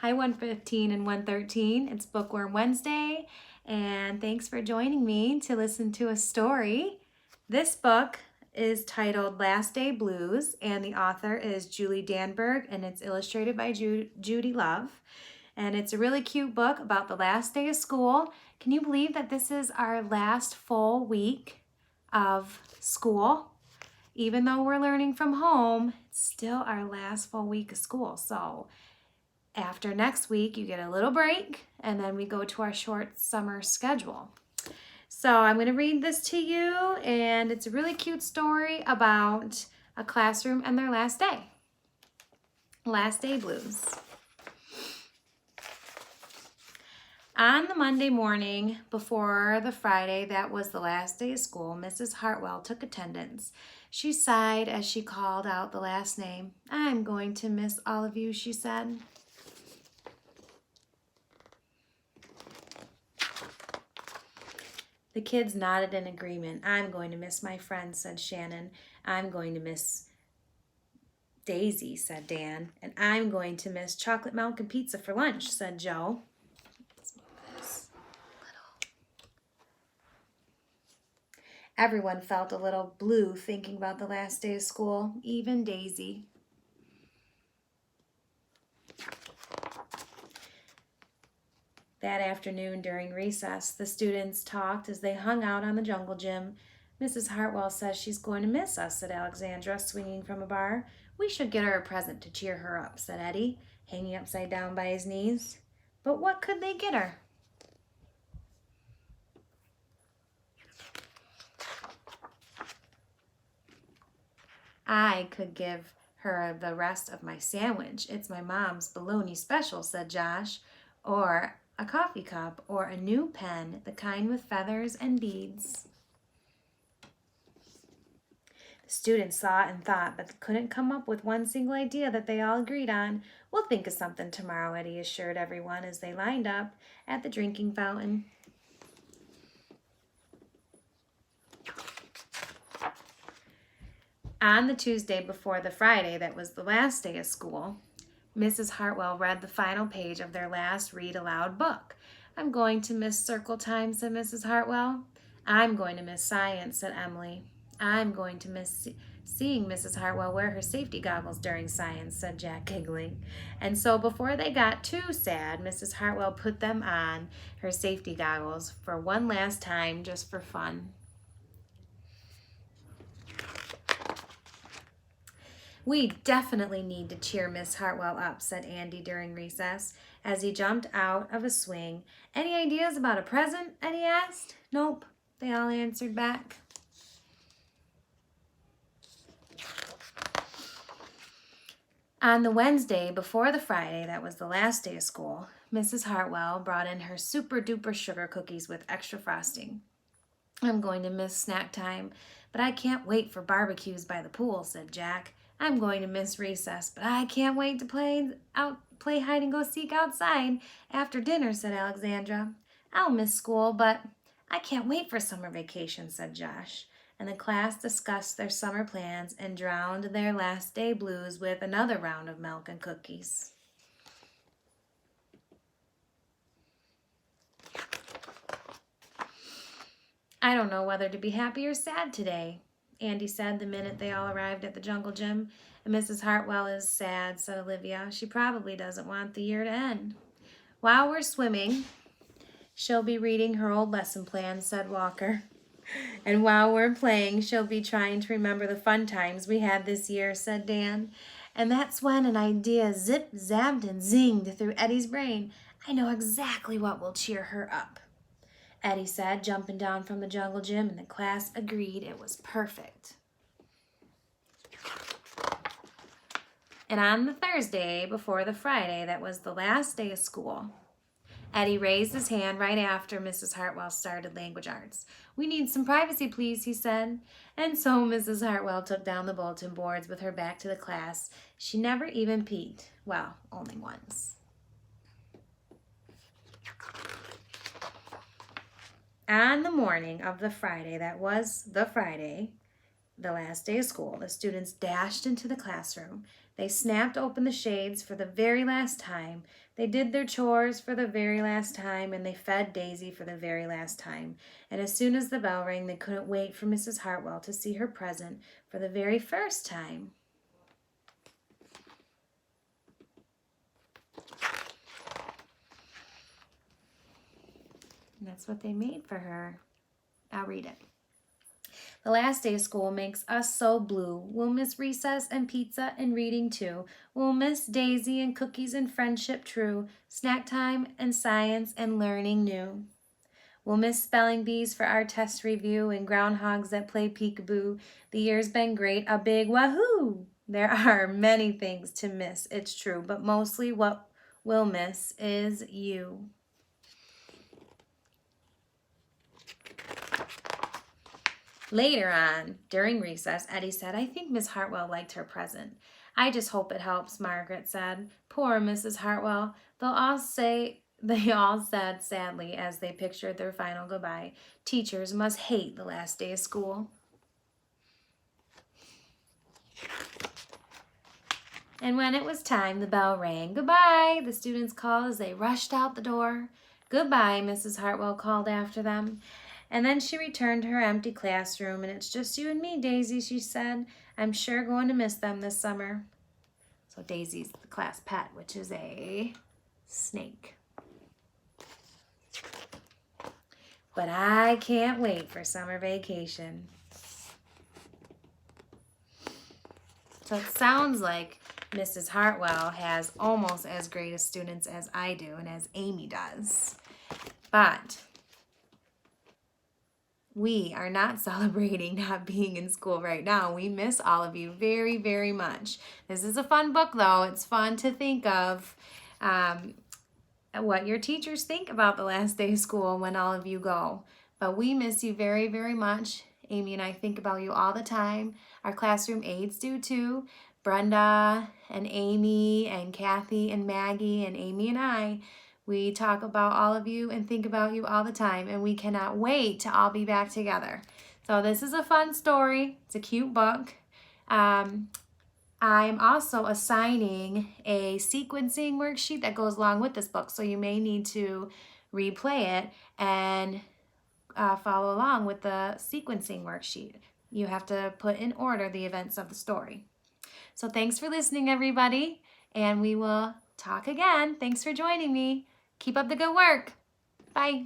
Hi 115 and 113. It's Bookworm Wednesday, and thanks for joining me to listen to a story. This book is titled Last Day Blues, and the author is Julie Danneberg, and it's illustrated by Judy Love. And it's a really cute book about the last day of school. Can you believe that this is our last full week of school? Even though we're learning from home, it's still our last full week of school. So after next week, you get a little break, and then we go to our short summer schedule. So I'm going to read this to you, and it's a really cute story about a classroom and their last day. Last Day Blues. On the Monday morning before the Friday that was the last day of school, Mrs. Hartwell took attendance. She sighed as she called out the last name. "I'm going to miss all of you," she said. The kids nodded in agreement. "I'm going to miss my friends," said Shannon. "I'm going to miss Daisy," said Dan. "And I'm going to miss chocolate milk and pizza for lunch," said Joe. Let's move this a little. Everyone felt a little blue thinking about the last day of school, even Daisy. That afternoon during recess, the students talked as they hung out on the jungle gym. "Mrs. Hartwell says she's going to miss us," said Alexandra, swinging from a bar. "We should get her a present to cheer her up," said Eddie, hanging upside down by his knees. But what could they get her? "I could give her the rest of my sandwich. It's my mom's bologna special," said Josh. "Or a coffee cup, or a new pen, the kind with feathers and beads." The students saw and thought, but couldn't come up with one single idea that they all agreed on. "We'll think of something tomorrow," Eddie assured everyone as they lined up at the drinking fountain. On the Tuesday before the Friday that was the last day of school, Mrs. Hartwell read the final page of their last read aloud book. "I'm going to miss circle time," said Mrs. Hartwell. "I'm going to miss science," said Emily. "I'm going to miss seeing Mrs. Hartwell wear her safety goggles during science," said Jack, giggling. And so before they got too sad, Mrs. Hartwell put them on her safety goggles for one last time, just for fun. "We definitely need to cheer Miss Hartwell up," said Andy during recess as he jumped out of a swing. "Any ideas about a present?" Eddie asked. "Nope," they all answered back. On the Wednesday before the Friday that was the last day of school, Mrs. Hartwell brought in her super duper sugar cookies with extra frosting. "I'm going to miss snack time, but I can't wait for barbecues by the pool," said Jack. "I'm going to miss recess, but I can't wait to play hide and go seek outside after dinner," said Alexandra. "I'll miss school, but I can't wait for summer vacation," said Josh. And the class discussed their summer plans and drowned their last day blues with another round of milk and cookies. "I don't know whether to be happy or sad today," Andy said the minute they all arrived at the jungle gym. "And Mrs. Hartwell is sad," said Olivia. "She probably doesn't want the year to end." "While we're swimming, she'll be reading her old lesson plan," said Walker. "And while we're playing, she'll be trying to remember the fun times we had this year," said Dan. And that's when an idea zip-zapped and zinged through Eddie's brain. "I know exactly what will cheer her up," Eddie said, jumping down from the jungle gym, and the class agreed it was perfect. And on the Thursday before the Friday that was the last day of school, Eddie raised his hand right after Mrs. Hartwell started language arts. "We need some privacy, please," he said. And so Mrs. Hartwell took down the bulletin boards with her back to the class. She never even peeked. Well, only once. On the morning of the Friday that was the Friday, The last day of school, the students dashed into the classroom. They snapped open the shades for the very last time. They did their chores for the very last time, and they fed Daisy for the very last time. And as soon as the bell rang, they couldn't wait for Mrs. Hartwell to see her present for the very first time. And that's what they made for her. I'll read it. The last day of school makes us so blue. We'll miss recess and pizza and reading too. We'll miss Daisy and cookies and friendship true. Snack time and science and learning new. We'll miss spelling bees for our test review and groundhogs that play peekaboo. The year's been great, a big wahoo! There are many things to miss, it's true, but mostly what we'll miss is you. Later on, during recess, Eddie said, I think Miss Hartwell liked her present. I just hope it helps, Margaret said. Poor Mrs. Hartwell. They all said sadly as they pictured their final goodbye. Teachers must hate the last day of school. And when it was time, the bell rang. Goodbye, the students called as they rushed out the door. Goodbye, Mrs. Hartwell called after them. And then she returned to her empty classroom, and it's just you and me, Daisy, she said. I'm sure going to miss them this summer. So Daisy's the class pet, which is a snake. But I can't wait for summer vacation. So it sounds like Mrs. Hartwell has almost as great as students as I do and as Amy does. But we are not celebrating not being in school right now. We miss all of you very, very much. This is a fun book, though. It's fun to think of what your teachers think about the last day of school when all of you go. But we miss you very, very much. Amy and I think about you all the time. Our classroom aides do too. Brenda and Amy and Kathy and Maggie and Amy and I. We talk about all of you and think about you all the time, and we cannot wait to all be back together. So this is a fun story. It's a cute book. I'm also assigning a sequencing worksheet that goes along with this book, so you may need to replay it and follow along with the sequencing worksheet. You have to put in order the events of the story. So thanks for listening, everybody, and we will talk again. Thanks for joining me. Keep up the good work. Bye.